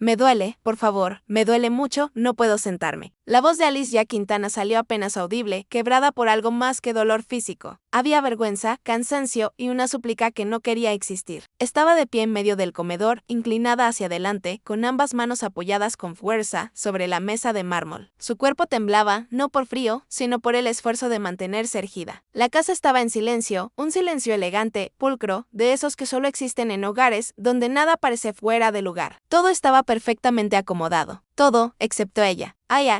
Me duele, por favor, me duele mucho, no puedo sentarme. La voz de Alicia Quintana salió apenas audible, quebrada por algo más que dolor físico. Había vergüenza, cansancio y una súplica que no quería existir. Estaba de pie en medio del comedor, inclinada hacia adelante, con ambas manos apoyadas con fuerza sobre la mesa de mármol. Su cuerpo temblaba, no por frío, sino por el esfuerzo de mantenerse erguida. La casa estaba en silencio, un silencio elegante, pulcro, de esos que solo existen en hogares donde nada parece fuera de lugar. Todo estaba perfectamente acomodado. Todo, excepto ella.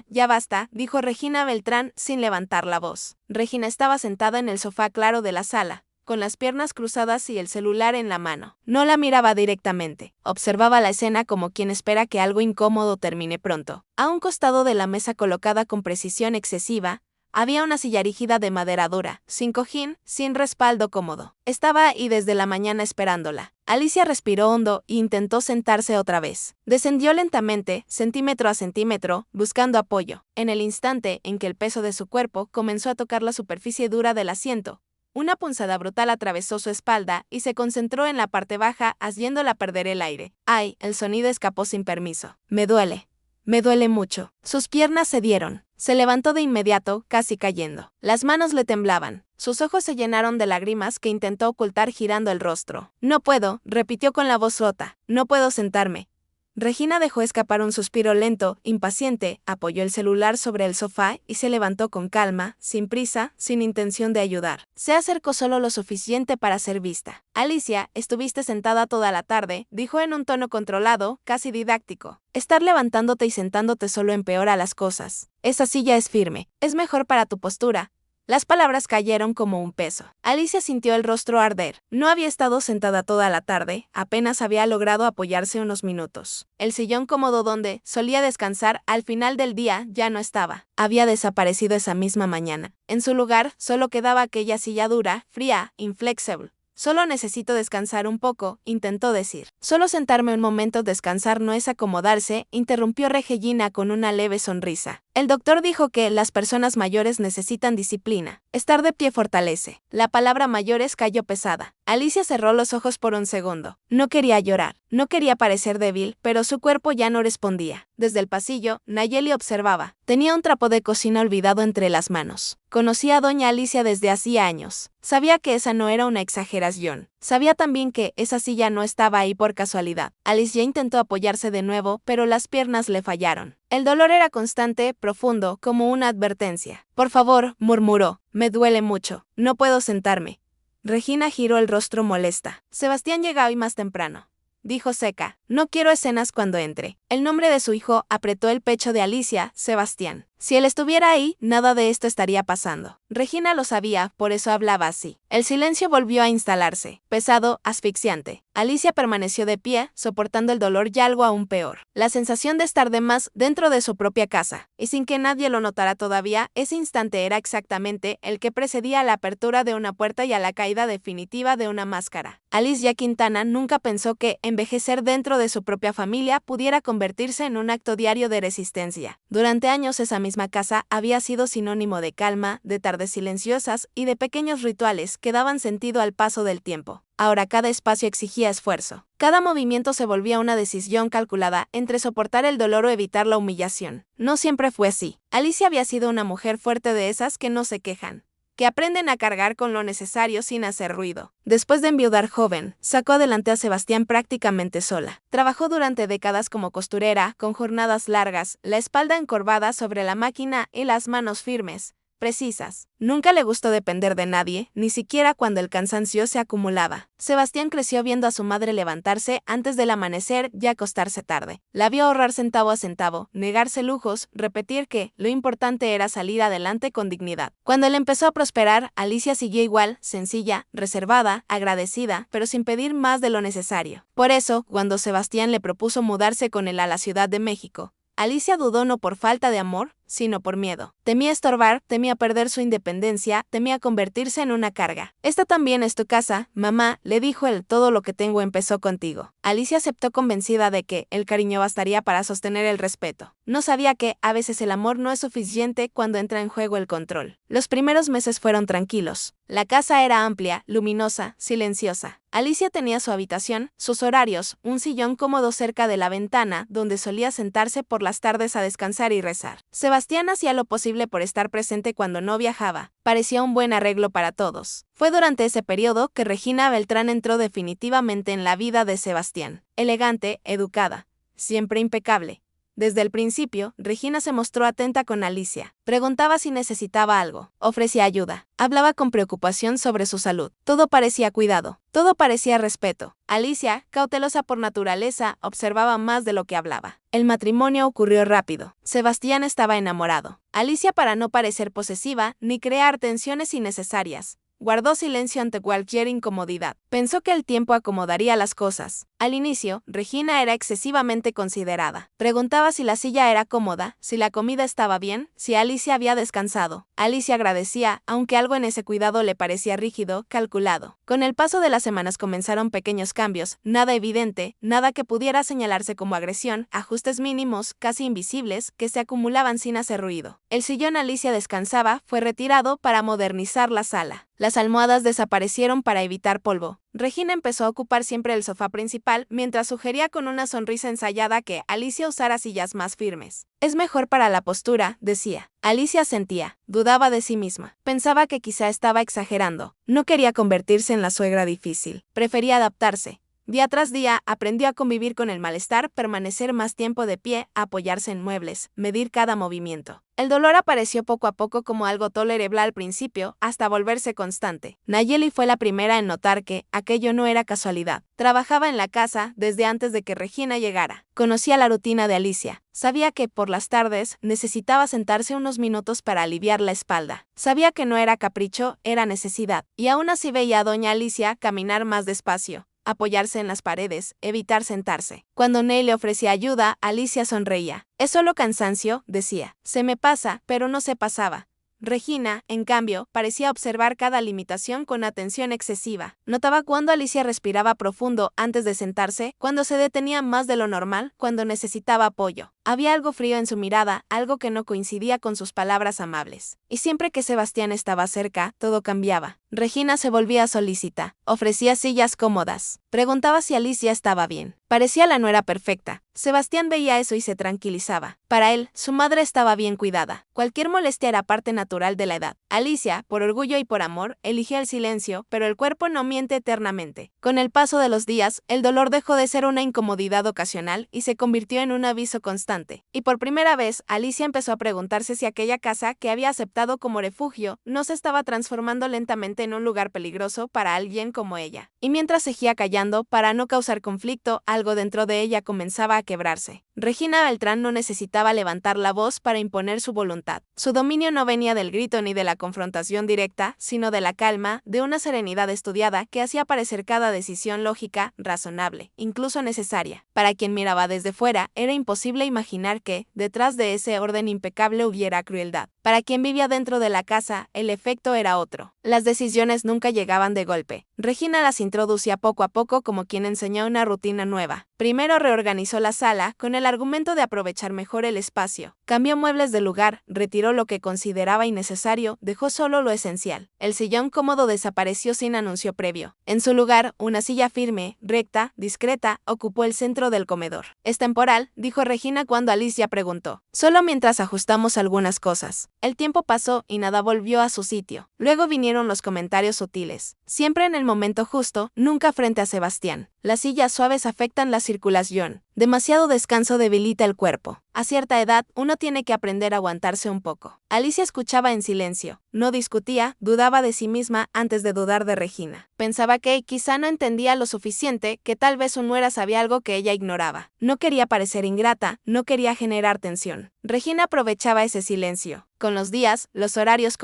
Ya basta, dijo Regina Beltrán sin levantar la voz. Regina estaba sentada en el sofá claro de la sala, con las piernas cruzadas y el celular en la mano. No la miraba directamente. Observaba la escena como quien espera que algo incómodo termine pronto. A un costado de la mesa colocada con precisión excesiva, había una silla rígida de madera dura, sin cojín, sin respaldo cómodo. Estaba ahí desde la mañana esperándola. Alicia respiró hondo e intentó sentarse otra vez. Descendió lentamente, centímetro a centímetro, buscando apoyo. En el instante en que el peso de su cuerpo comenzó a tocar la superficie dura del asiento, una punzada brutal atravesó su espalda y se concentró en la parte baja, haciéndola perder el aire. El sonido escapó sin permiso. Me duele mucho. Sus piernas cedieron. Se levantó de inmediato, casi cayendo. Las manos le temblaban. Sus ojos se llenaron de lágrimas que intentó ocultar girando el rostro. No puedo, repitió con la voz rota. No puedo sentarme. Regina dejó escapar un suspiro lento, impaciente, apoyó el celular sobre el sofá y se levantó con calma, sin prisa, sin intención de ayudar. Se acercó solo lo suficiente para ser vista. Alicia, estuviste sentada toda la tarde, dijo en un tono controlado, casi didáctico. Estar levantándote y sentándote solo empeora las cosas. Esa silla es firme, es mejor para tu postura. Las palabras cayeron como un peso. Alicia sintió el rostro arder. No había estado sentada toda la tarde, apenas había logrado apoyarse unos minutos. El sillón cómodo donde solía descansar al final del día ya no estaba. Había desaparecido esa misma mañana. En su lugar solo quedaba aquella silla dura, fría, inflexible. Solo necesito descansar un poco, intentó decir. Solo sentarme un momento, descansar no es acomodarse, interrumpió Regina con una leve sonrisa. El doctor dijo que las personas mayores necesitan disciplina. Estar de pie fortalece. La palabra mayores cayó pesada. Alicia cerró los ojos por un segundo. No quería llorar, no quería parecer débil, pero su cuerpo ya no respondía. Desde el pasillo, Nayeli observaba. Tenía un trapo de cocina olvidado entre las manos. Conocía a doña Alicia desde hacía años. Sabía que esa no era una exageración. Sabía también que esa silla no estaba ahí por casualidad. Alicia intentó apoyarse de nuevo, pero las piernas le fallaron. El dolor era constante, profundo, como una advertencia. Por favor, murmuró. Me duele mucho. No puedo sentarme. Regina giró el rostro molesta. Sebastián llega hoy más temprano, dijo seca. No quiero escenas cuando entre. El nombre de su hijo apretó el pecho de Alicia, Sebastián. Si él estuviera ahí, nada de esto estaría pasando. Regina lo sabía, por eso hablaba así. El silencio volvió a instalarse, pesado, asfixiante. Alicia permaneció de pie, soportando el dolor y algo aún peor. La sensación de estar de más dentro de su propia casa. Y sin que nadie lo notara todavía, ese instante era exactamente el que precedía a la apertura de una puerta y a la caída definitiva de una máscara. Alicia Quintana nunca pensó que envejecer dentro de su propia familia pudiera convertirse en un acto diario de resistencia. Durante años esa misma casa había sido sinónimo de calma, de tardes silenciosas y de pequeños rituales que daban sentido al paso del tiempo. Ahora cada espacio exigía esfuerzo. Cada movimiento se volvía una decisión calculada entre soportar el dolor o evitar la humillación. No siempre fue así. Alicia había sido una mujer fuerte de esas que no se quejan, que aprenden a cargar con lo necesario sin hacer ruido. Después de enviudar joven, sacó adelante a Sebastián prácticamente sola. Trabajó durante décadas como costurera, con jornadas largas, la espalda encorvada sobre la máquina y las manos firmes, precisas. Nunca le gustó depender de nadie, ni siquiera cuando el cansancio se acumulaba. Sebastián creció viendo a su madre levantarse antes del amanecer y acostarse tarde. La vio ahorrar centavo a centavo, negarse lujos, repetir que lo importante era salir adelante con dignidad. Cuando él empezó a prosperar, Alicia siguió igual, sencilla, reservada, agradecida, pero sin pedir más de lo necesario. Por eso, cuando Sebastián le propuso mudarse con él a la Ciudad de México, Alicia dudó no por falta de amor, sino por miedo. Temía estorbar, temía perder su independencia, temía convertirse en una carga. Esta también es tu casa, mamá, le dijo él, todo lo que tengo empezó contigo. Alicia aceptó convencida de que el cariño bastaría para sostener el respeto. No sabía que, a veces el amor no es suficiente cuando entra en juego el control. Los primeros meses fueron tranquilos. La casa era amplia, luminosa, silenciosa. Alicia tenía su habitación, sus horarios, un sillón cómodo cerca de la ventana, donde solía sentarse por las tardes a descansar y rezar. Sebastián hacía lo posible por estar presente cuando no viajaba. Parecía un buen arreglo para todos. Fue durante ese periodo que Regina Beltrán entró definitivamente en la vida de Sebastián. Elegante, educada, siempre impecable. Desde el principio, Regina se mostró atenta con Alicia. Preguntaba si necesitaba algo, ofrecía ayuda, hablaba con preocupación sobre su salud. Todo parecía cuidado, todo parecía respeto. Alicia, cautelosa por naturaleza, observaba más de lo que hablaba. El matrimonio ocurrió rápido. Sebastián estaba enamorado. Alicia, para no parecer posesiva ni crear tensiones innecesarias, guardó silencio ante cualquier incomodidad. Pensó que el tiempo acomodaría las cosas. Al inicio, Regina era excesivamente considerada. Preguntaba si la silla era cómoda, si la comida estaba bien, si Alicia había descansado. Alicia agradecía, aunque algo en ese cuidado le parecía rígido, calculado. Con el paso de las semanas comenzaron pequeños cambios, nada evidente, nada que pudiera señalarse como agresión, ajustes mínimos, casi invisibles, que se acumulaban sin hacer ruido. El sillón Alicia descansaba fue retirado para modernizar la sala. Las almohadas desaparecieron para evitar polvo. Regina empezó a ocupar siempre el sofá principal, mientras sugería con una sonrisa ensayada que Alicia usara sillas más firmes. Es mejor para la postura, decía. Alicia sentía, dudaba de sí misma. Pensaba que quizá estaba exagerando. No quería convertirse en la suegra difícil. Prefería adaptarse. Día tras día, aprendió a convivir con el malestar, permanecer más tiempo de pie, apoyarse en muebles, medir cada movimiento. El dolor apareció poco a poco como algo tolerable al principio, hasta volverse constante. Nayeli fue la primera en notar que aquello no era casualidad. Trabajaba en la casa desde antes de que Regina llegara. Conocía la rutina de Alicia. Sabía que, por las tardes, necesitaba sentarse unos minutos para aliviar la espalda. Sabía que no era capricho, era necesidad. Y aún así veía a doña Alicia caminar más despacio, apoyarse en las paredes, evitar sentarse. Cuando Ney le ofrecía ayuda, Alicia sonreía. Es solo cansancio, decía. Se me pasa, pero no se pasaba. Regina, en cambio, parecía observar cada limitación con atención excesiva. Notaba cuando Alicia respiraba profundo antes de sentarse, cuando se detenía más de lo normal, cuando necesitaba apoyo. Había algo frío en su mirada, algo que no coincidía con sus palabras amables. Y siempre que Sebastián estaba cerca, todo cambiaba. Regina se volvía solícita. Ofrecía sillas cómodas. Preguntaba si Alicia estaba bien. Parecía la nuera perfecta. Sebastián veía eso y se tranquilizaba. Para él, su madre estaba bien cuidada. Cualquier molestia era parte natural de la edad. Alicia, por orgullo y por amor, eligía el silencio, pero el cuerpo no miente eternamente. Con el paso de los días, el dolor dejó de ser una incomodidad ocasional y se convirtió en un aviso constante. Y por primera vez, Alicia empezó a preguntarse si aquella casa que había aceptado como refugio no se estaba transformando lentamente en un lugar peligroso para alguien como ella. Y mientras seguía callando, para no causar conflicto, algo dentro de ella comenzaba a quebrarse. Regina Beltrán no necesitaba levantar la voz para imponer su voluntad. Su dominio no venía del grito ni de la confrontación directa, sino de la calma, de una serenidad estudiada que hacía parecer cada decisión lógica, razonable, incluso necesaria. Para quien miraba desde fuera, era imposible imaginar que, detrás de ese orden impecable hubiera crueldad. Para quien vivía dentro de la casa, el efecto era otro. Las decisiones nunca llegaban de golpe. Regina las introducía poco a poco como quien enseñó una rutina nueva. Primero reorganizó la sala con el argumento de aprovechar mejor el espacio. Cambió muebles de lugar, retiró lo que consideraba innecesario, dejó solo lo esencial. El sillón cómodo desapareció sin anuncio previo. En su lugar, una silla firme, recta, discreta, ocupó el centro del comedor. Es temporal, dijo Regina cuando Alicia preguntó. Solo mientras ajustamos algunas cosas. El tiempo pasó y nada volvió a su sitio. Luego vinieron los comentarios sutiles. Siempre en el momento justo, nunca frente a Sebastián. Las sillas suaves afectan la circulación. Demasiado descanso debilita el cuerpo. A cierta edad, uno tiene que aprender a aguantarse un poco. Alicia escuchaba en silencio. No discutía, dudaba de sí misma antes de dudar de Regina. Pensaba que quizá no entendía lo suficiente, que tal vez su nuera sabía algo que ella ignoraba. No quería parecer ingrata, no quería generar tensión. Regina aprovechaba ese silencio. Con los días, los horarios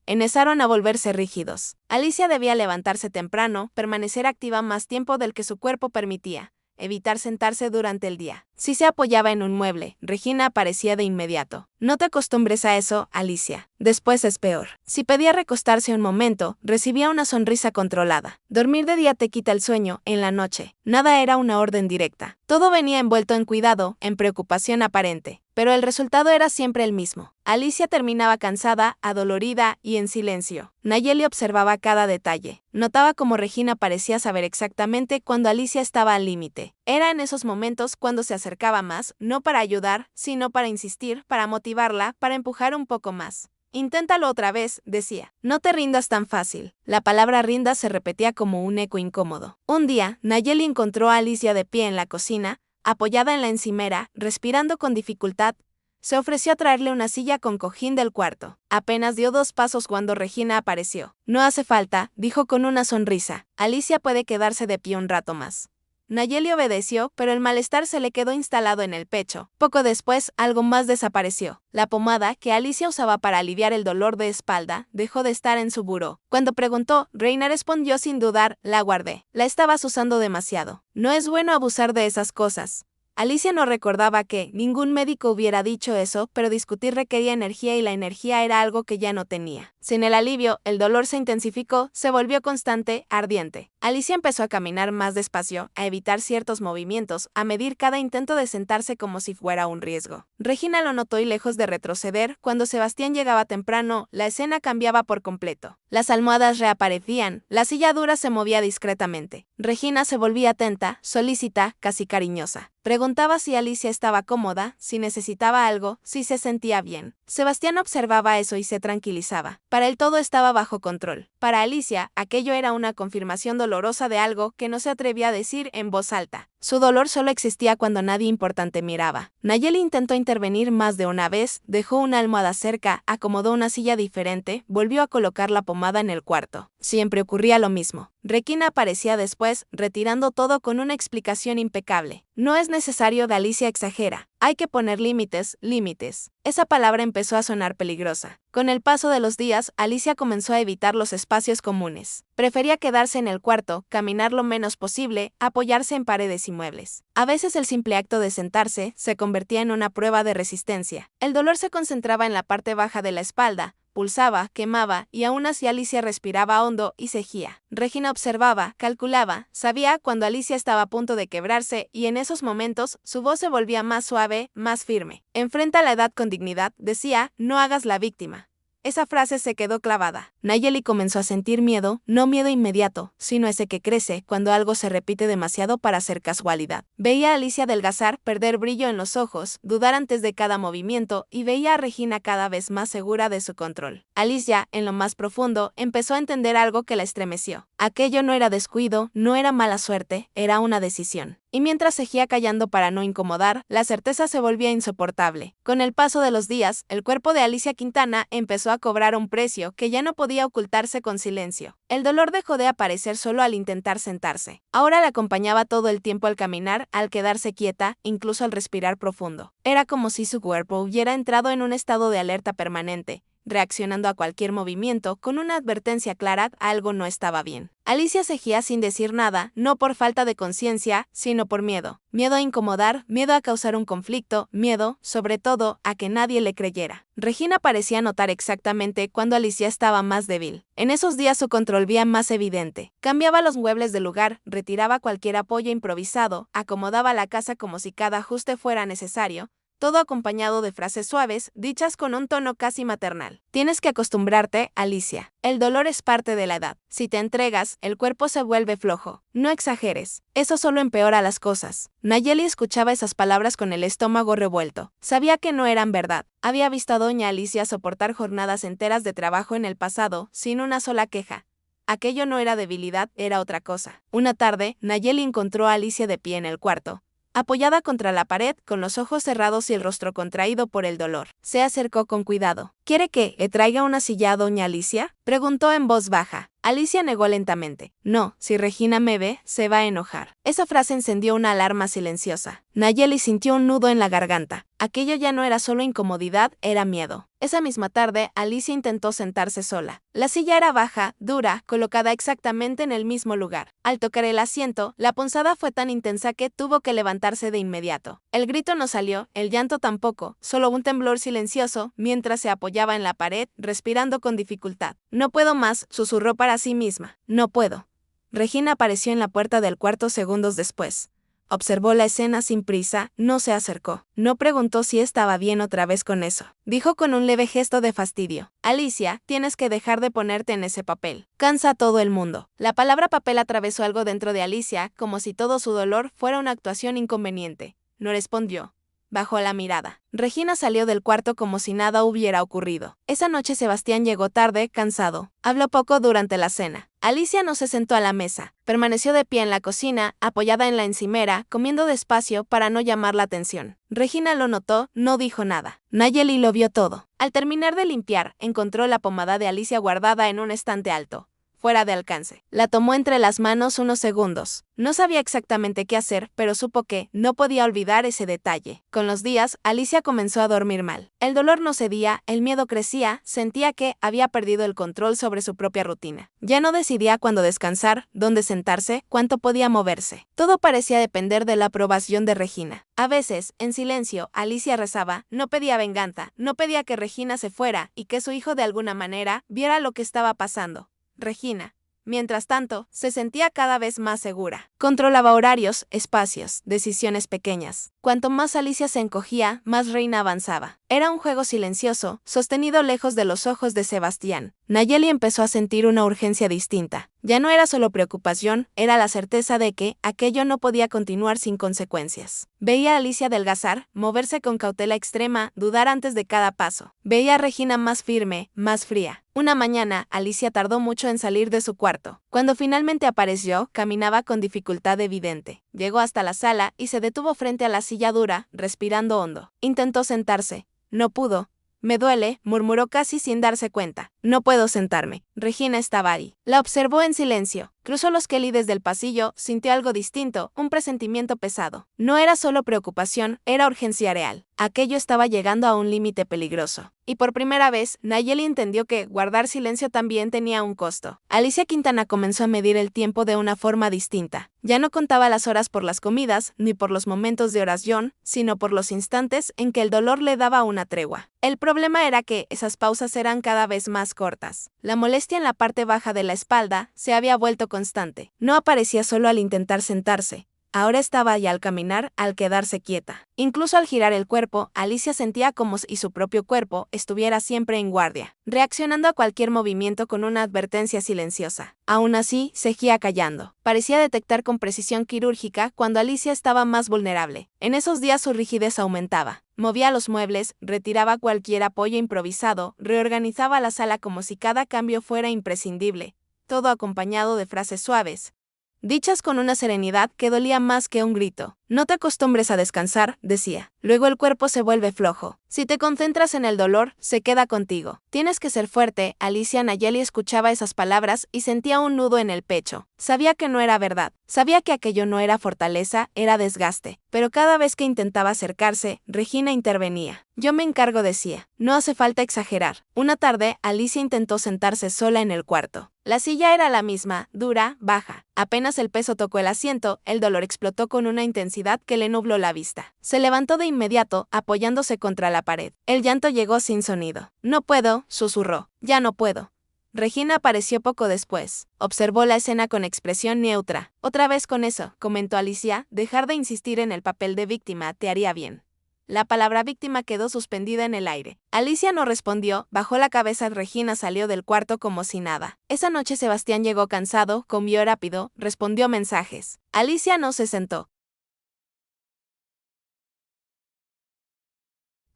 empezaron a volverse rígidos. Alicia debía levantarse temprano, permanecer activa más tiempo del que su cuerpo permitía. evitar sentarse durante el día. Si se apoyaba en un mueble, Regina aparecía de inmediato. No te acostumbres a eso, Alicia. Después es peor. Si pedía recostarse un momento, recibía una sonrisa controlada. Dormir de día te quita el sueño, en la noche. Nada era una orden directa. Todo venía envuelto en cuidado, en preocupación aparente. Pero el resultado era siempre el mismo. Alicia terminaba cansada, adolorida y en silencio. Nayeli observaba cada detalle. Notaba cómo Regina parecía saber exactamente cuando Alicia estaba al límite. Era en esos momentos cuando se acercaba más, no para ayudar, sino para insistir, para motivarla, para empujar un poco más. Inténtalo otra vez, decía. No te rindas tan fácil. La palabra rinda se repetía como un eco incómodo. Un día, Nayeli encontró a Alicia de pie en la cocina, apoyada en la encimera, respirando con dificultad. Se ofreció a traerle una silla con cojín del cuarto. Apenas dio 2 pasos cuando Regina apareció. No hace falta, dijo con una sonrisa. Alicia puede quedarse de pie un rato más. Nayeli obedeció, pero el malestar se le quedó instalado en el pecho. Poco después, algo más desapareció. La pomada que Alicia usaba para aliviar el dolor de espalda dejó de estar en su buró. Cuando preguntó, Reina respondió sin dudar, la guardé. La estabas usando demasiado. No es bueno abusar de esas cosas. Alicia no recordaba que ningún médico hubiera dicho eso, pero discutir requería energía y la energía era algo que ya no tenía. Sin el alivio, el dolor se intensificó, se volvió constante, ardiente. Alicia empezó a caminar más despacio, a evitar ciertos movimientos, a medir cada intento de sentarse como si fuera un riesgo. Regina lo notó y lejos de retroceder, cuando Sebastián llegaba temprano, la escena cambiaba por completo. Las almohadas reaparecían, la silla dura se movía discretamente. Regina se volvía atenta, solícita, casi cariñosa. Preguntaba si Alicia estaba cómoda, si necesitaba algo, si se sentía bien. Sebastián observaba eso y se tranquilizaba. Para él todo estaba bajo control. Para Alicia, aquello era una confirmación dolorosa de algo que no se atrevía a decir en voz alta. Su dolor solo existía cuando nadie importante miraba. Nayeli intentó intervenir más de una vez, dejó una almohada cerca, acomodó una silla diferente, volvió a colocar la pomada en el cuarto. Siempre ocurría lo mismo. Regina aparecía después, retirando todo con una explicación impecable. No es necesario, Alicia exagera. Hay que poner límites, límites. Esa palabra empezó a sonar peligrosa. Con el paso de los días, Alicia comenzó a evitar los espacios comunes. Prefería quedarse en el cuarto, caminar lo menos posible, apoyarse en paredes y muebles. A veces el simple acto de sentarse se convertía en una prueba de resistencia. El dolor se concentraba en la parte baja de la espalda, pulsaba, quemaba, y aún así Alicia respiraba hondo y cejía. Regina observaba, calculaba, sabía cuando Alicia estaba a punto de quebrarse, y en esos momentos su voz se volvía más suave, más firme. Enfrenta la edad con dignidad, decía, no hagas la víctima. Esa frase se quedó clavada. Nayeli comenzó a sentir miedo, no miedo inmediato, sino ese que crece cuando algo se repite demasiado para ser casualidad. Veía a Alicia adelgazar, perder brillo en los ojos, dudar antes de cada movimiento, y veía a Regina cada vez más segura de su control. Alicia, en lo más profundo, empezó a entender algo que la estremeció. Aquello no era descuido, no era mala suerte, era una decisión. Y mientras seguía callando para no incomodar, la certeza se volvía insoportable. Con el paso de los días, el cuerpo de Alicia Quintana empezó a cobrar un precio que ya no podía ocultarse con silencio. El dolor dejó de aparecer solo al intentar sentarse. Ahora la acompañaba todo el tiempo al caminar, al quedarse quieta, incluso al respirar profundo. Era como si su cuerpo hubiera entrado en un estado de alerta permanente, reaccionando a cualquier movimiento con una advertencia clara, algo no estaba bien. Alicia seguía sin decir nada, no por falta de conciencia, sino por miedo. Miedo a incomodar, miedo a causar un conflicto, miedo, sobre todo, a que nadie le creyera. Regina parecía notar exactamente cuando Alicia estaba más débil. En esos días su control vía más evidente. Cambiaba los muebles de lugar, retiraba cualquier apoyo improvisado, acomodaba la casa como si cada ajuste fuera necesario, todo acompañado de frases suaves, dichas con un tono casi maternal. Tienes que acostumbrarte, Alicia. El dolor es parte de la edad. Si te entregas, el cuerpo se vuelve flojo. No exageres. Eso solo empeora las cosas. Nayeli escuchaba esas palabras con el estómago revuelto. Sabía que no eran verdad. Había visto a doña Alicia soportar jornadas enteras de trabajo en el pasado, sin una sola queja. Aquello no era debilidad, era otra cosa. Una tarde, Nayeli encontró a Alicia de pie en el cuarto, apoyada contra la pared, con los ojos cerrados y el rostro contraído por el dolor. Se acercó con cuidado. ¿Quiere que le traiga una silla a doña Alicia?, preguntó en voz baja. Alicia negó lentamente. No, si Regina me ve, se va a enojar. Esa frase encendió una alarma silenciosa. Nayeli sintió un nudo en la garganta. Aquello ya no era solo incomodidad, era miedo. Esa misma tarde, Alicia intentó sentarse sola. La silla era baja, dura, colocada exactamente en el mismo lugar. Al tocar el asiento, la punzada fue tan intensa que tuvo que levantarse de inmediato. El grito no salió, el llanto tampoco, solo un temblor silencioso mientras se apoyaba en la pared, respirando con dificultad. No puedo más, susurró para sí misma. No puedo. Regina apareció en la puerta del cuarto segundos después. Observó la escena sin prisa, no se acercó. No preguntó si estaba bien otra vez con eso. Dijo con un leve gesto de fastidio. Alicia, tienes que dejar de ponerte en ese papel. Cansa a todo el mundo. La palabra papel atravesó algo dentro de Alicia, como si todo su dolor fuera una actuación inconveniente. No respondió. Bajó la mirada. Regina salió del cuarto como si nada hubiera ocurrido. Esa noche Sebastián llegó tarde, cansado. Habló poco durante la cena. Alicia no se sentó a la mesa. Permaneció de pie en la cocina, apoyada en la encimera, comiendo despacio para no llamar la atención. Regina lo notó, no dijo nada. Nayeli lo vio todo. Al terminar de limpiar, encontró la pomada de Alicia guardada en un estante alto, fuera de alcance. La tomó entre las manos unos segundos. No sabía exactamente qué hacer, pero supo que no podía olvidar ese detalle. Con los días, Alicia comenzó a dormir mal. El dolor no cedía, el miedo crecía, sentía que había perdido el control sobre su propia rutina. Ya no decidía cuándo descansar, dónde sentarse, cuánto podía moverse. Todo parecía depender de la aprobación de Regina. A veces, en silencio, Alicia rezaba, no pedía venganza, no pedía que Regina se fuera y que su hijo de alguna manera viera lo que estaba pasando. Regina, mientras tanto, se sentía cada vez más segura. Controlaba horarios, espacios, decisiones pequeñas. Cuanto más Alicia se encogía, más Reina avanzaba. Era un juego silencioso, sostenido lejos de los ojos de Sebastián. Nayeli empezó a sentir una urgencia distinta. Ya no era solo preocupación, era la certeza de que aquello no podía continuar sin consecuencias. Veía a Alicia adelgazar, moverse con cautela extrema, dudar antes de cada paso. Veía a Regina más firme, más fría. Una mañana, Alicia tardó mucho en salir de su cuarto. Cuando finalmente apareció, caminaba con dificultad evidente. Llegó hasta la sala y se detuvo frente a la silla dura, respirando hondo. Intentó sentarse. No pudo. Me duele, murmuró casi sin darse cuenta. No puedo sentarme. Regina estaba ahí. La observó en silencio. Cruzó los quelides del pasillo, sintió algo distinto, un presentimiento pesado. No era solo preocupación, era urgencia real. Aquello estaba llegando a un límite peligroso. Y por primera vez, Nayeli entendió que guardar silencio también tenía un costo. Alicia Quintana comenzó a medir el tiempo de una forma distinta. Ya no contaba las horas por las comidas, ni por los momentos de oración, sino por los instantes en que el dolor le daba una tregua. El problema era que esas pausas eran cada vez más cortas. La molestia en la parte baja de la espalda se había vuelto constante. No aparecía solo al intentar sentarse. Ahora estaba ahí al caminar, al quedarse quieta. Incluso al girar el cuerpo, Alicia sentía como si su propio cuerpo estuviera siempre en guardia, reaccionando a cualquier movimiento con una advertencia silenciosa. Aún así, seguía callando. Parecía detectar con precisión quirúrgica cuando Alicia estaba más vulnerable. En esos días su rigidez aumentaba. Movía los muebles, retiraba cualquier apoyo improvisado, reorganizaba la sala como si cada cambio fuera imprescindible, todo acompañado de frases suaves, dichas con una serenidad que dolía más que un grito. No te acostumbres a descansar, decía. Luego el cuerpo se vuelve flojo. Si te concentras en el dolor, se queda contigo. Tienes que ser fuerte. Alicia Nayeli escuchaba esas palabras y sentía un nudo en el pecho. Sabía que no era verdad. Sabía que aquello no era fortaleza, era desgaste. Pero cada vez que intentaba acercarse, Regina intervenía. Yo me encargo, decía. No hace falta exagerar. Una tarde, Alicia intentó sentarse sola en el cuarto. La silla era la misma, dura, baja. Apenas el peso tocó el asiento, el dolor explotó con una intensidad que le nubló la vista. Se levantó de inmediato, apoyándose contra la pared. El llanto llegó sin sonido. No puedo, susurró. Ya no puedo. Regina apareció poco después. Observó la escena con expresión neutra. Otra vez con eso, comentó Alicia, dejar de insistir en el papel de víctima te haría bien. La palabra víctima quedó suspendida en el aire. Alicia no respondió, bajó la cabeza. Regina salió del cuarto como si nada. Esa noche Sebastián llegó cansado, comió rápido, respondió mensajes. Alicia no se sentó.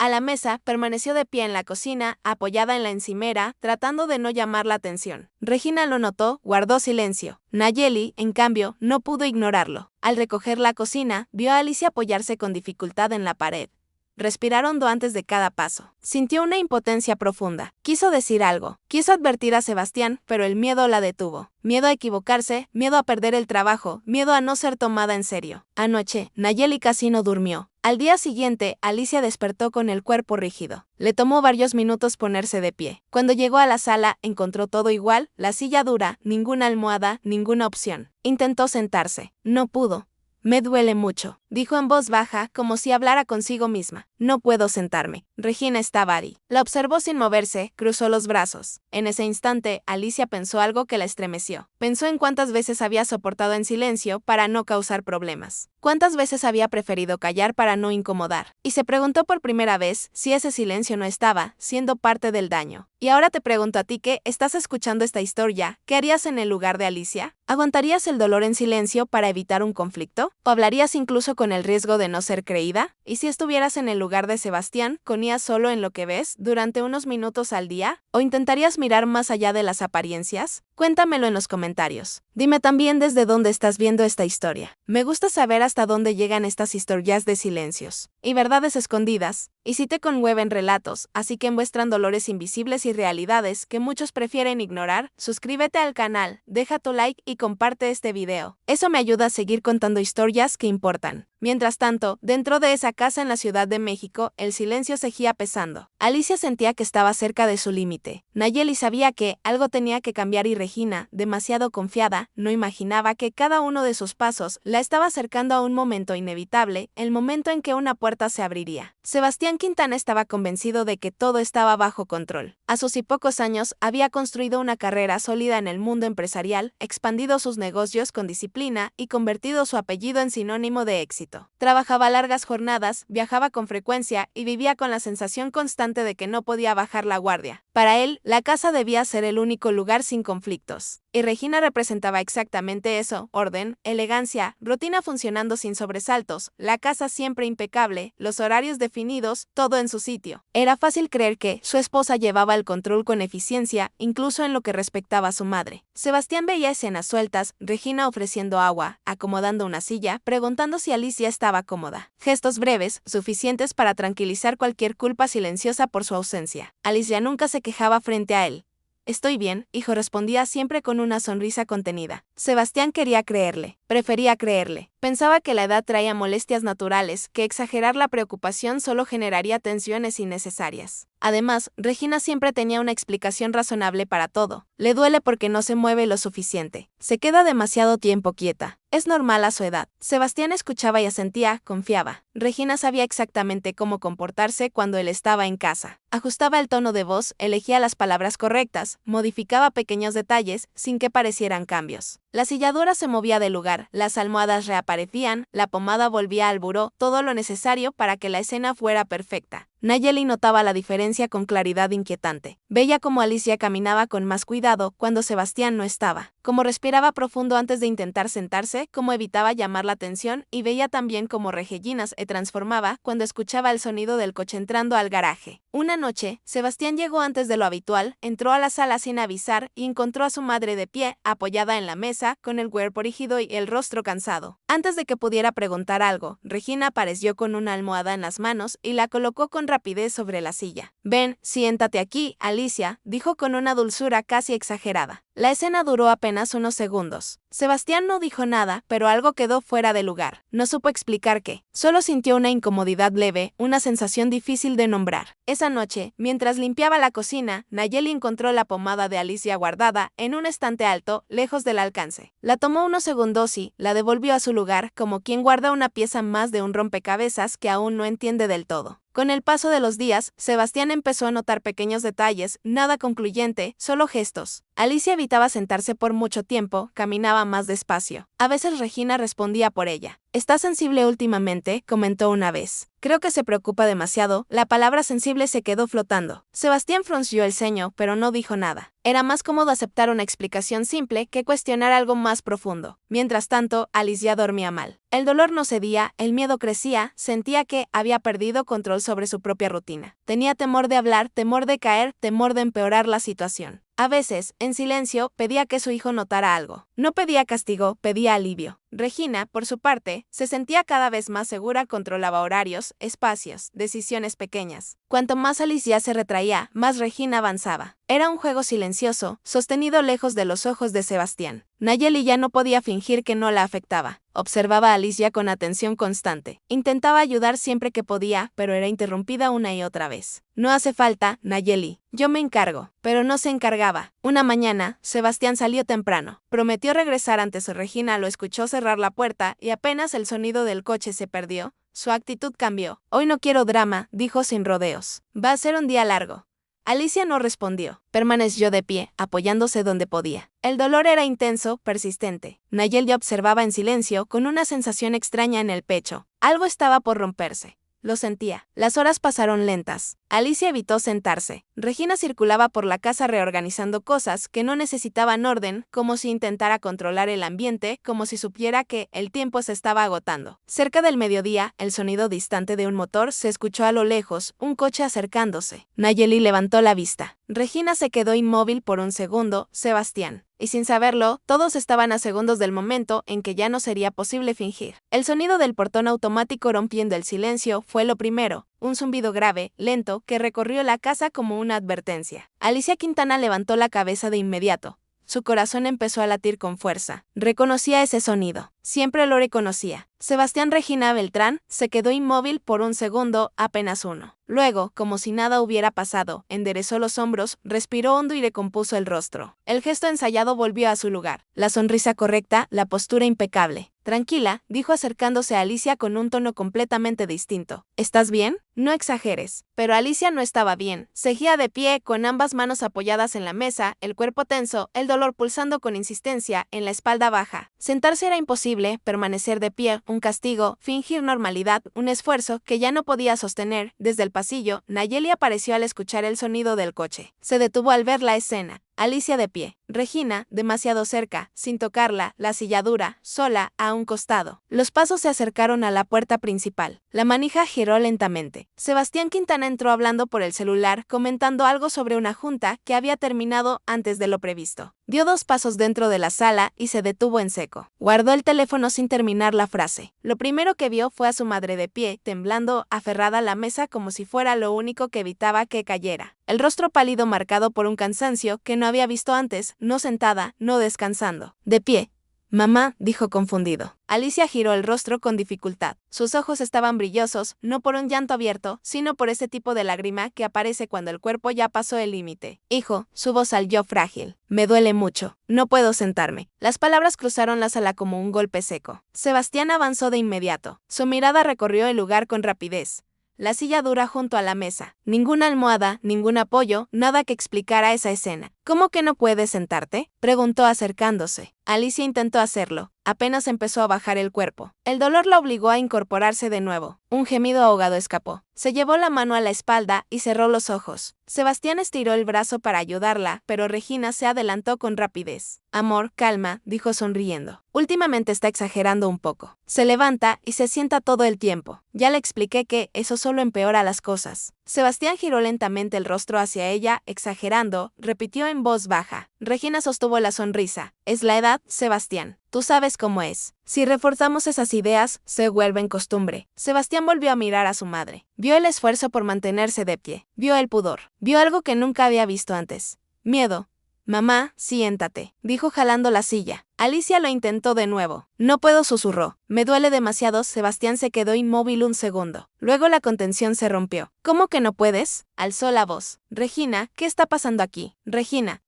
A la mesa, permaneció de pie en la cocina, apoyada en la encimera, tratando de no llamar la atención. Regina lo notó, guardó silencio. Nayeli, en cambio, no pudo ignorarlo. Al recoger la cocina, vio a Alicia apoyarse con dificultad en la pared. respirar hondo antes de cada paso. Sintió una impotencia profunda. Quiso decir algo. Quiso advertir a Sebastián, pero el miedo la detuvo. Miedo a equivocarse, miedo a perder el trabajo, miedo a no ser tomada en serio. Anoche, Nayeli casi no durmió. Al día siguiente, Alicia despertó con el cuerpo rígido. Le tomó varios minutos ponerse de pie. Cuando llegó a la sala, encontró todo igual, la silla dura, ninguna almohada, ninguna opción. Intentó sentarse. No pudo. Me duele mucho, dijo en voz baja, como si hablara consigo misma. No puedo sentarme. Regina estaba ahí. La observó sin moverse, cruzó los brazos. En ese instante, Alicia pensó algo que la estremeció. Pensó en cuántas veces había soportado en silencio para no causar problemas. Cuántas veces había preferido callar para no incomodar. Y se preguntó por primera vez si ese silencio no estaba siendo parte del daño. Y ahora te pregunto a ti que estás escuchando esta historia, ¿qué harías en el lugar de Alicia? ¿Aguantarías el dolor en silencio para evitar un conflicto? ¿O hablarías incluso con el riesgo de no ser creída? ¿Y si estuvieras en el lugar de Sebastián, conías solo en lo que ves durante unos minutos al día? ¿O intentarías mirar más allá de las apariencias? Cuéntamelo en los comentarios. Dime también desde dónde estás viendo esta historia. Me gusta saber hasta dónde llegan estas historias de silencios y verdades escondidas, y si te conmueven relatos, así que muestran dolores invisibles y realidades que muchos prefieren ignorar. Suscríbete al canal, deja tu like y comparte este video. Eso me ayuda a seguir contando historias que importan. Mientras tanto, dentro de esa casa en la Ciudad de México, el silencio seguía pesando. Alicia sentía que estaba cerca de su límite. Nayeli sabía que algo tenía que cambiar y Regina, demasiado confiada, no imaginaba que cada uno de sus pasos la estaba acercando a un momento inevitable, el momento en que una puerta se abriría. Sebastián Quintana estaba convencido de que todo estaba bajo control. A sus pocos años, había construido una carrera sólida en el mundo empresarial, expandido sus negocios con disciplina y convertido su apellido en sinónimo de éxito. Trabajaba largas jornadas, viajaba con frecuencia y vivía con la sensación constante de que no podía bajar la guardia. Para él, la casa debía ser el único lugar sin conflictos. Y Regina representaba exactamente eso: orden, elegancia, rutina funcionando sin sobresaltos, la casa siempre impecable, los horarios definidos, todo en su sitio. Era fácil creer que su esposa llevaba el control con eficiencia, incluso en lo que respectaba a su madre. Sebastián veía escenas sueltas, Regina ofreciendo agua, acomodando una silla, preguntando si Alicia estaba cómoda. Gestos breves, suficientes para tranquilizar cualquier culpa silenciosa por su ausencia. Alicia nunca se quejaba frente a él. «Estoy bien», hijo, respondía siempre con una sonrisa contenida. Sebastián quería creerle, prefería creerle. Pensaba que la edad traía molestias naturales, que exagerar la preocupación solo generaría tensiones innecesarias. Además, Regina siempre tenía una explicación razonable para todo. Le duele porque no se mueve lo suficiente. Se queda demasiado tiempo quieta. Es normal a su edad. Sebastián escuchaba y asentía, confiaba. Regina sabía exactamente cómo comportarse cuando él estaba en casa. Ajustaba el tono de voz, elegía las palabras correctas, modificaba pequeños detalles sin que parecieran cambios. La silladura se movía de lugar, las almohadas reaparecían, la pomada volvía al buró, todo lo necesario para que la escena fuera perfecta. Nayeli notaba la diferencia con claridad inquietante. Veía cómo Alicia caminaba con más cuidado cuando Sebastián no estaba, cómo respiraba profundo antes de intentar sentarse, cómo evitaba llamar la atención, y veía también cómo Regina se transformaba cuando escuchaba el sonido del coche entrando al garaje. Una noche, Sebastián llegó antes de lo habitual, entró a la sala sin avisar y encontró a su madre de pie, apoyada en la mesa, con el cuerpo rígido y el rostro cansado. Antes de que pudiera preguntar algo, Regina apareció con una almohada en las manos y la colocó con rapidez sobre la silla. «Ven, siéntate aquí, Alicia», dijo con una dulzura casi exagerada. La escena duró apenas unos segundos. Sebastián no dijo nada, pero algo quedó fuera de lugar. No supo explicar qué. Solo sintió una incomodidad leve, una sensación difícil de nombrar. Esa noche, mientras limpiaba la cocina, Nayeli encontró la pomada de Alicia guardada en un estante alto, lejos del alcance. La tomó unos segundos y la devolvió a su lugar, como quien guarda una pieza más de un rompecabezas que aún no entiende del todo. Con el paso de los días, Sebastián empezó a notar pequeños detalles, nada concluyente, solo gestos. Alicia evitaba sentarse por mucho tiempo, caminaba más despacio. A veces Regina respondía por ella. «Está sensible últimamente», comentó una vez. «Creo que se preocupa demasiado». La palabra sensible se quedó flotando. Sebastián frunció el ceño, pero no dijo nada. Era más cómodo aceptar una explicación simple que cuestionar algo más profundo. Mientras tanto, Alicia dormía mal. El dolor no cedía, el miedo crecía, sentía que había perdido control sobre su propia rutina. Tenía temor de hablar, temor de caer, temor de empeorar la situación. A veces, en silencio, pedía que su hijo notara algo. No pedía castigo, pedía alivio. Regina, por su parte, se sentía cada vez más segura, controlaba horarios, espacios, decisiones pequeñas. Cuanto más Alicia se retraía, más Regina avanzaba. Era un juego silencioso, sostenido lejos de los ojos de Sebastián. Nayeli ya no podía fingir que no la afectaba. Observaba a Alicia con atención constante. Intentaba ayudar siempre que podía, pero era interrumpida una y otra vez. No hace falta, Nayeli. Yo me encargo. Pero no se encargaba. Una mañana, Sebastián salió temprano. Prometió regresar antes. Regina lo escuchó cerrar la puerta y apenas el sonido del coche se perdió, su actitud cambió. Hoy no quiero drama, dijo sin rodeos. Va a ser un día largo. Alicia no respondió. Permaneció de pie, apoyándose donde podía. El dolor era intenso, persistente. Nayeli observaba en silencio, con una sensación extraña en el pecho. Algo estaba por romperse. Lo sentía. Las horas pasaron lentas. Alicia evitó sentarse. Regina circulaba por la casa reorganizando cosas que no necesitaban orden, como si intentara controlar el ambiente, como si supiera que el tiempo se estaba agotando. Cerca del mediodía, el sonido distante de un motor se escuchó a lo lejos, un coche acercándose. Nayeli levantó la vista. Regina se quedó inmóvil por un segundo, Sebastián. Y sin saberlo, todos estaban a segundos del momento en que ya no sería posible fingir. El sonido del portón automático rompiendo el silencio fue lo primero, un zumbido grave, lento, que recorrió la casa como una advertencia. Alicia Quintana levantó la cabeza de inmediato. Su corazón empezó a latir con fuerza. Reconocía ese sonido. Siempre lo reconocía. Sebastián Regina Beltrán se quedó inmóvil por un segundo, apenas uno. Luego, como si nada hubiera pasado, enderezó los hombros, respiró hondo y recompuso el rostro. El gesto ensayado volvió a su lugar. La sonrisa correcta, la postura impecable. Tranquila, dijo acercándose a Alicia con un tono completamente distinto. ¿Estás bien? No exageres. Pero Alicia no estaba bien. Seguía de pie, con ambas manos apoyadas en la mesa, el cuerpo tenso, el dolor pulsando con insistencia en la espalda baja. Sentarse era imposible, permanecer de pie, un castigo, fingir normalidad, un esfuerzo que ya no podía sostener. Desde el pasillo, Nayeli apareció al escuchar el sonido del coche. Se detuvo al ver la escena. Alicia de pie. Regina, demasiado cerca, sin tocarla, la silla dura, sola, a un costado. Los pasos se acercaron a la puerta principal. La manija giró lentamente. Sebastián Quintana entró hablando por el celular, comentando algo sobre una junta que había terminado antes de lo previsto. Dio 2 pasos dentro de la sala y se detuvo en seco. Guardó el teléfono sin terminar la frase. Lo primero que vio fue a su madre de pie, temblando, aferrada a la mesa como si fuera lo único que evitaba que cayera. El rostro pálido marcado por un cansancio que no había visto antes, no sentada, no descansando. De pie. Mamá, dijo confundido. Alicia giró el rostro con dificultad. Sus ojos estaban brillosos, no por un llanto abierto, sino por ese tipo de lágrima que aparece cuando el cuerpo ya pasó el límite. Hijo, su voz salió frágil. Me duele mucho. No puedo sentarme. Las palabras cruzaron la sala como un golpe seco. Sebastián avanzó de inmediato. Su mirada recorrió el lugar con rapidez. La silla dura junto a la mesa. Ninguna almohada, ningún apoyo, nada que explicara esa escena. ¿Cómo que no puedes sentarte?, preguntó acercándose. Alicia intentó hacerlo. Apenas empezó a bajar el cuerpo. El dolor la obligó a incorporarse de nuevo. Un gemido ahogado escapó. Se llevó la mano a la espalda y cerró los ojos. Sebastián estiró el brazo para ayudarla, pero Regina se adelantó con rapidez. Amor, calma, dijo sonriendo. Últimamente está exagerando un poco. Se levanta y se sienta todo el tiempo. Ya le expliqué que eso solo empeora las cosas. Sebastián giró lentamente el rostro hacia ella, exagerando, repitió en voz baja. Regina sostuvo la sonrisa. Es la edad, Sebastián. Tú sabes cómo es. Si reforzamos esas ideas, se vuelven costumbre. Sebastián volvió a mirar a su madre. Vio el esfuerzo por mantenerse de pie. Vio el pudor. Vio algo que nunca había visto antes. Miedo. Mamá, siéntate, dijo jalando la silla. Alicia lo intentó de nuevo. No puedo, susurró. Me duele demasiado. Sebastián se quedó inmóvil un segundo. Luego la contención se rompió. ¿Cómo que no puedes?, alzó la voz. Regina, ¿qué está pasando aquí? Regina.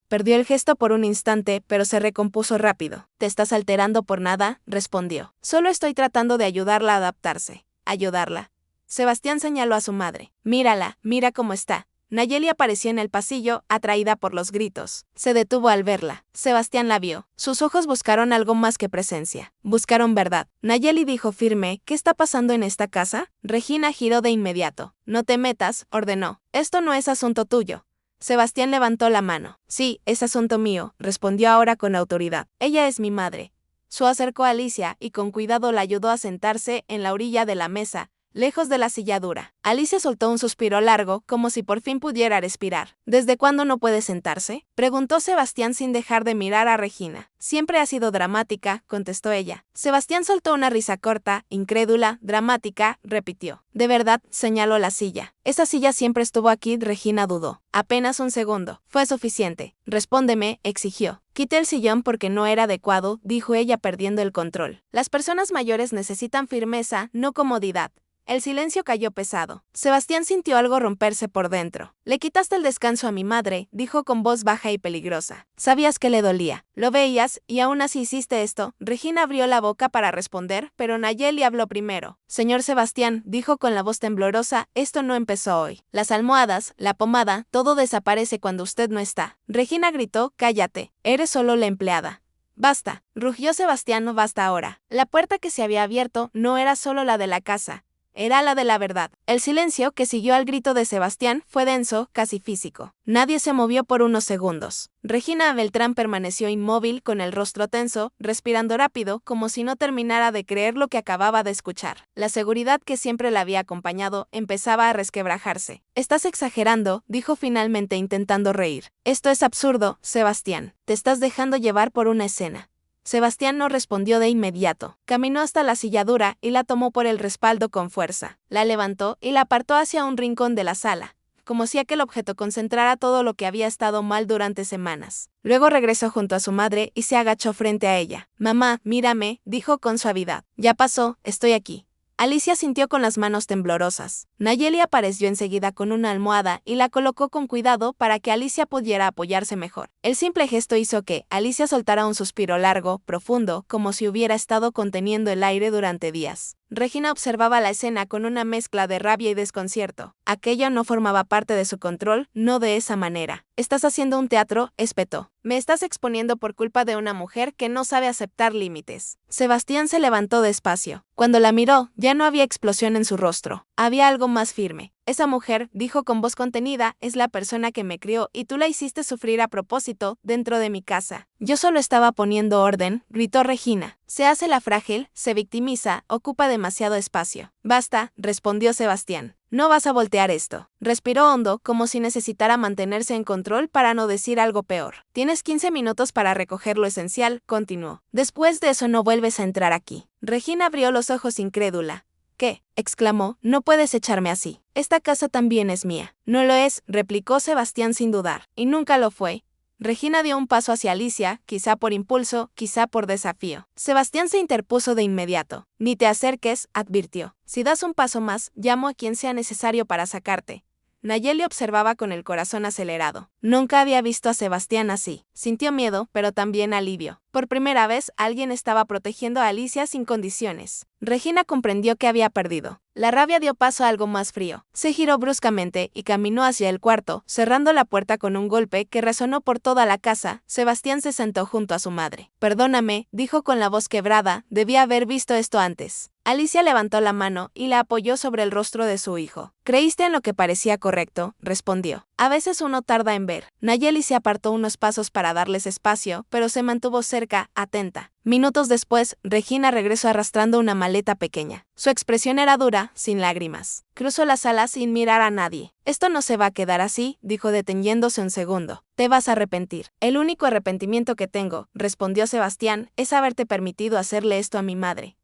Perdió el gesto por un instante, pero se recompuso rápido. ¿Te estás alterando por nada?, respondió. Solo estoy tratando de ayudarla a adaptarse. ¿Ayudarla? Sebastián señaló a su madre. Mírala, mira cómo está. Nayeli apareció en el pasillo, atraída por los gritos. Se detuvo al verla. Sebastián la vio. Sus ojos buscaron algo más que presencia. Buscaron verdad. Nayeli dijo firme, ¿qué está pasando en esta casa? Regina giró de inmediato. No te metas, ordenó. Esto no es asunto tuyo. Sebastián levantó la mano. Sí, es asunto mío, respondió ahora con autoridad. Ella es mi madre. Su acercó a Alicia y con cuidado la ayudó a sentarse en la orilla de la mesa. lejos de la silla dura. Alicia soltó un suspiro largo, como si por fin pudiera respirar. ¿Desde cuándo no puede sentarse?, preguntó Sebastián sin dejar de mirar a Regina. Siempre ha sido dramática, contestó ella. Sebastián soltó una risa corta, incrédula, dramática, repitió. De verdad, señaló la silla. Esa silla siempre estuvo aquí, Regina dudó. Apenas un segundo. Fue suficiente. Respóndeme, exigió. Quité el sillón porque no era adecuado, dijo ella perdiendo el control. Las personas mayores necesitan firmeza, no comodidad. El silencio cayó pesado. Sebastián sintió algo romperse por dentro. Le quitaste el descanso a mi madre, dijo con voz baja y peligrosa. Sabías que le dolía. Lo veías, y aún así hiciste esto. Regina abrió la boca para responder, pero Nayeli habló primero. Señor Sebastián, dijo con la voz temblorosa, esto no empezó hoy. Las almohadas, la pomada, todo desaparece cuando usted no está. Regina gritó, cállate. Eres solo la empleada. Basta, rugió Sebastián, no basta ahora. La puerta que se había abierto no era solo la de la casa. Era la de la verdad. El silencio que siguió al grito de Sebastián fue denso, casi físico. Nadie se movió por unos segundos. Regina Beltrán permaneció inmóvil con el rostro tenso, respirando rápido, como si no terminara de creer lo que acababa de escuchar. La seguridad que siempre la había acompañado empezaba a resquebrajarse. Estás exagerando, dijo finalmente intentando reír. Esto es absurdo, Sebastián. Te estás dejando llevar por una escena. Sebastián no respondió de inmediato. Caminó hasta la silla dura y la tomó por el respaldo con fuerza. La levantó y la apartó hacia un rincón de la sala, como si aquel objeto concentrara todo lo que había estado mal durante semanas. Luego regresó junto a su madre y se agachó frente a ella. Mamá, mírame, dijo con suavidad. Ya pasó, estoy aquí. Alicia sintió con las manos temblorosas. Nayeli apareció enseguida con una almohada y la colocó con cuidado para que Alicia pudiera apoyarse mejor. El simple gesto hizo que Alicia soltara un suspiro largo, profundo, como si hubiera estado conteniendo el aire durante días. Regina observaba la escena con una mezcla de rabia y desconcierto. Aquello no formaba parte de su control, no de esa manera. Estás haciendo un teatro, espetó. Me estás exponiendo por culpa de una mujer que no sabe aceptar límites. Sebastián se levantó despacio. Cuando la miró, ya no había explosión en su rostro. Había algo más firme. Esa mujer, dijo con voz contenida, es la persona que me crió y tú la hiciste sufrir a propósito, dentro de mi casa. Yo solo estaba poniendo orden, gritó Regina. Se hace la frágil, se victimiza, ocupa demasiado espacio. Basta, respondió Sebastián. No vas a voltear esto. Respiró hondo, como si necesitara mantenerse en control para no decir algo peor. Tienes 15 minutos para recoger lo esencial, continuó. Después de eso no vuelves a entrar aquí. Regina abrió los ojos incrédula. ¿Qué?, exclamó, no puedes echarme así. Esta casa también es mía. No lo es, replicó Sebastián sin dudar. Y nunca lo fue. Regina dio un paso hacia Alicia, quizá por impulso, quizá por desafío. Sebastián se interpuso de inmediato. Ni te acerques, advirtió. Si das un paso más, llamo a quien sea necesario para sacarte. Nayeli observaba con el corazón acelerado. Nunca había visto a Sebastián así. Sintió miedo, pero también alivio. Por primera vez, alguien estaba protegiendo a Alicia sin condiciones. Regina comprendió que había perdido. La rabia dio paso a algo más frío. Se giró bruscamente y caminó hacia el cuarto, cerrando la puerta con un golpe que resonó por toda la casa. Sebastián se sentó junto a su madre. Perdóname, dijo con la voz quebrada, debía haber visto esto antes. Alicia levantó la mano y la apoyó sobre el rostro de su hijo. Creíste en lo que parecía correcto, respondió. A veces uno tarda en ver. Nayeli se apartó unos pasos para darles espacio, pero se mantuvo cerca, atenta. Minutos después, Regina regresó arrastrando una maleta pequeña. Su expresión era dura, sin lágrimas. Cruzó la sala sin mirar a nadie. Esto no se va a quedar así, dijo deteniéndose un segundo. Te vas a arrepentir. El único arrepentimiento que tengo, respondió Sebastián, es haberte permitido hacerle esto a mi madre.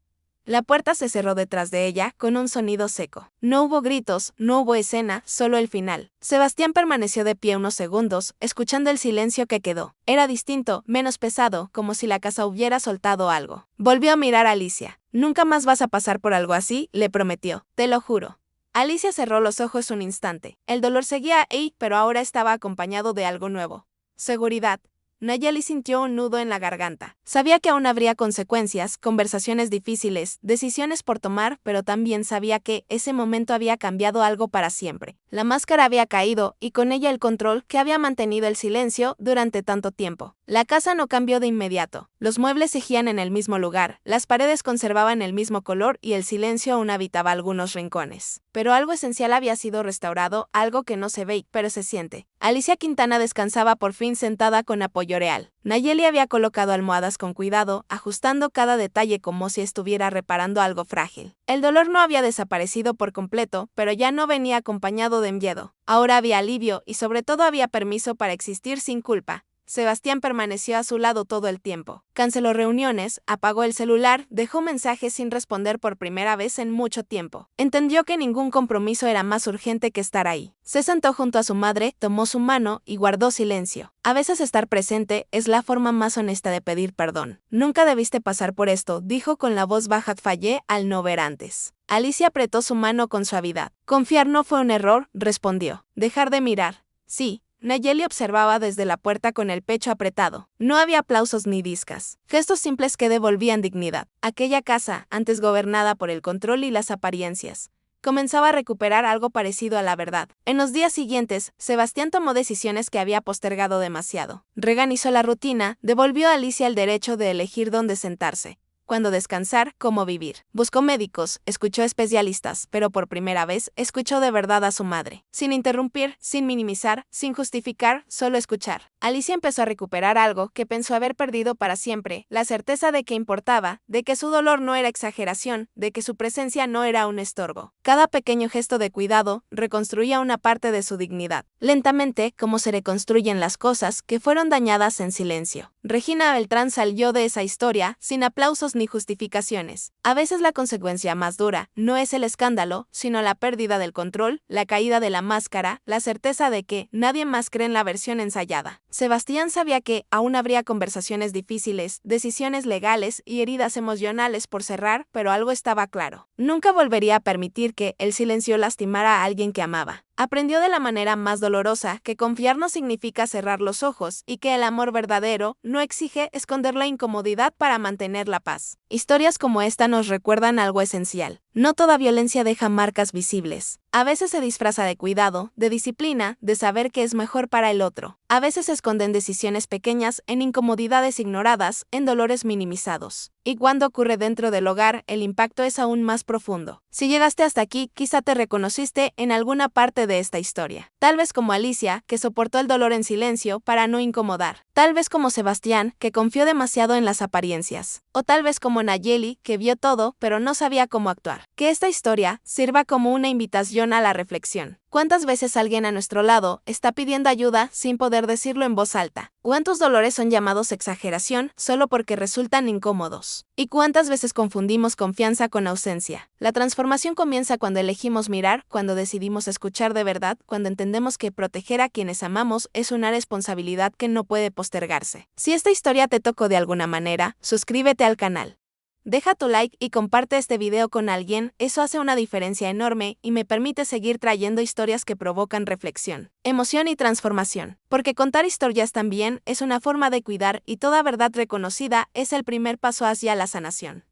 La puerta se cerró detrás de ella con un sonido seco. No hubo gritos, no hubo escena, solo el final. Sebastián permaneció de pie unos segundos, escuchando el silencio que quedó. Era distinto, menos pesado, como si la casa hubiera soltado algo. Volvió a mirar a Alicia. Nunca más vas a pasar por algo así, le prometió. Te lo juro. Alicia cerró los ojos un instante. El dolor seguía ahí, pero ahora estaba acompañado de algo nuevo. Seguridad. Nayeli sintió un nudo en la garganta. Sabía que aún habría consecuencias, conversaciones difíciles, decisiones por tomar, pero también sabía que ese momento había cambiado algo para siempre. La máscara había caído y con ella el control que había mantenido el silencio durante tanto tiempo. La casa no cambió de inmediato. Los muebles seguían en el mismo lugar, las paredes conservaban el mismo color y el silencio aún habitaba algunos rincones. Pero algo esencial había sido restaurado, algo que no se ve, pero se siente. Alicia Quintana descansaba por fin sentada con apoyo real. Nayeli había colocado almohadas con cuidado, ajustando cada detalle como si estuviera reparando algo frágil. El dolor no había desaparecido por completo, pero ya no venía acompañado de miedo. Ahora había alivio y sobre todo había permiso para existir sin culpa. Sebastián permaneció a su lado todo el tiempo. Canceló reuniones, apagó el celular, dejó mensajes sin responder por primera vez en mucho tiempo. Entendió que ningún compromiso era más urgente que estar ahí. Se sentó junto a su madre, tomó su mano y guardó silencio. A veces estar presente es la forma más honesta de pedir perdón. Nunca debiste pasar por esto, dijo con la voz baja Fallé al no ver antes. Alicia apretó su mano con suavidad. Confiar no fue un error, respondió. Dejar de mirar. Sí. Nayeli observaba desde la puerta con el pecho apretado. No había aplausos ni discas. Gestos simples que devolvían dignidad. Aquella casa, antes gobernada por el control y las apariencias, comenzaba a recuperar algo parecido a la verdad. En los días siguientes, Sebastián tomó decisiones que había postergado demasiado. Reorganizó la rutina, devolvió a Alicia el derecho de elegir dónde sentarse, cuándo descansar, cómo vivir. Buscó médicos, escuchó especialistas, pero por primera vez escuchó de verdad a su madre. Sin interrumpir, sin minimizar, sin justificar, solo escuchar. Alicia empezó a recuperar algo que pensó haber perdido para siempre, la certeza de que importaba, de que su dolor no era exageración, de que su presencia no era un estorbo. Cada pequeño gesto de cuidado reconstruía una parte de su dignidad. Lentamente, como se reconstruyen las cosas que fueron dañadas en silencio. Regina Beltrán salió de esa historia sin aplausos ni justificaciones. A veces la consecuencia más dura no es el escándalo, sino la pérdida del control, la caída de la máscara, la certeza de que nadie más cree en la versión ensayada. Sebastián sabía que aún habría conversaciones difíciles, decisiones legales y heridas emocionales por cerrar, pero algo estaba claro. Nunca volvería a permitir que el silencio lastimara a alguien que amaba. Aprendió de la manera más dolorosa que confiar no significa cerrar los ojos y que el amor verdadero no exige esconder la incomodidad para mantener la paz. Historias como esta nos recuerdan algo esencial. No toda violencia deja marcas visibles. A veces se disfraza de cuidado, de disciplina, de saber qué es mejor para el otro. A veces se esconden decisiones pequeñas en incomodidades ignoradas, en dolores minimizados. Y cuando ocurre dentro del hogar, el impacto es aún más profundo. Si llegaste hasta aquí, quizá te reconociste en alguna parte de esta historia. Tal vez como Alicia, que soportó el dolor en silencio para no incomodar. Tal vez como Sebastián, que confió demasiado en las apariencias. O tal vez como Nayeli, que vio todo, pero no sabía cómo actuar. Que esta historia sirva como una invitación a la reflexión. ¿Cuántas veces alguien a nuestro lado está pidiendo ayuda sin poder decirlo en voz alta? ¿Cuántos dolores son llamados exageración solo porque resultan incómodos? ¿Y cuántas veces confundimos confianza con ausencia? La transformación comienza cuando elegimos mirar, cuando decidimos escuchar de verdad, cuando entendemos que proteger a quienes amamos es una responsabilidad que no puede postergarse. Si esta historia te tocó de alguna manera, suscríbete al canal. Deja tu like y comparte este video con alguien, eso hace una diferencia enorme y me permite seguir trayendo historias que provocan reflexión, emoción y transformación. Porque contar historias también es una forma de cuidar y toda verdad reconocida es el primer paso hacia la sanación.